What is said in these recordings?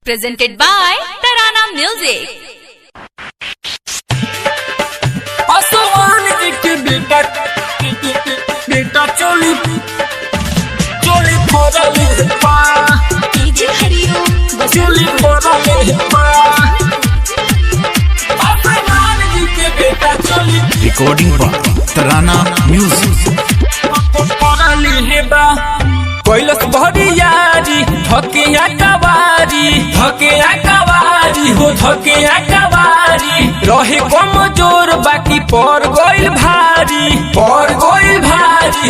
Presented by Tarana Music. आसमान के बेटा चोली फोड़ले पा DJ हरिओ चोली फोड़ले पा आसमान के बेटा चोली रिकॉर्डिंग पर तराना म्यूजिक फोड़ले बा कैलस भरी यारी धकिया कवारी हो धकिया कवारी रहे कमजोर बाकी पर गइल भारी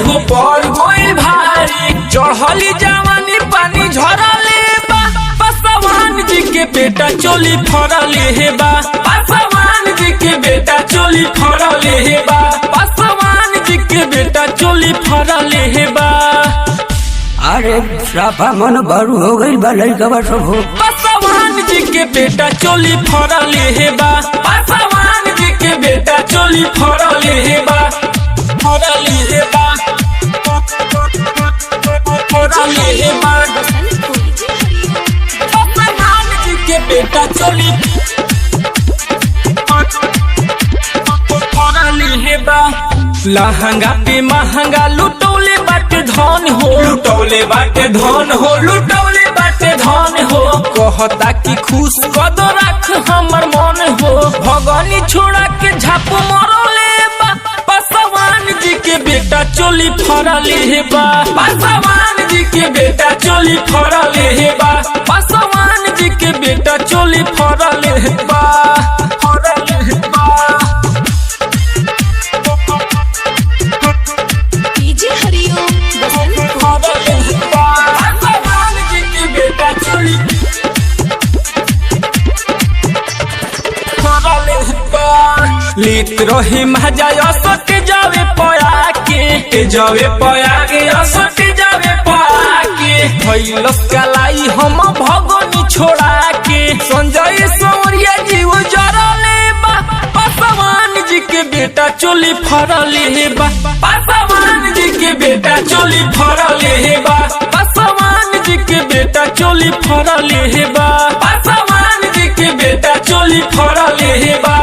हो पर गइल भारी चढ़ली जवानी पानी झरले बा पासवान जी के बेटा चोली फरले हे बा पासवान जी के बेटा चोली फरले हे बा पासवान जी के बेटा चोली फरले हे बा अरे साफा मन बारू हो गई बा लड़का सब हो पासवान जी के बेटा चोली फरले हे बा पासवान जी के बेटा चोली फरले हे बा फरले हे बा फरले हे बा पासवान जी के बेटा चोली फरले हे बा लहंगा पे महंगा लुटौले बाटे धन हो लुटौले बाटे धन हो कहता कि खुश कद रख हमर मन हो भगनी छोड़ा के झाप मरले बा पासवान जी के बेटा चोली फरले हे बा पासवान जी के बेटा चोली फरले हे बा पासवान जी के बेटा चोली फरले हे बा फरले हे बा DJ हरिओ लेत रहे मजा असट जावे पया के असट जावे पया के भइलस कलाई हम भगनी छोड़ा के संजय सौरिया जीव जरले बा पासवान जी के बेटा चोली फरले हे बा पासवान जी के बेटा चोली फरले हे बा पासवान जी के बेटा चोली फरले हे बा पासवान जी के बेटा चोली फरले हे बा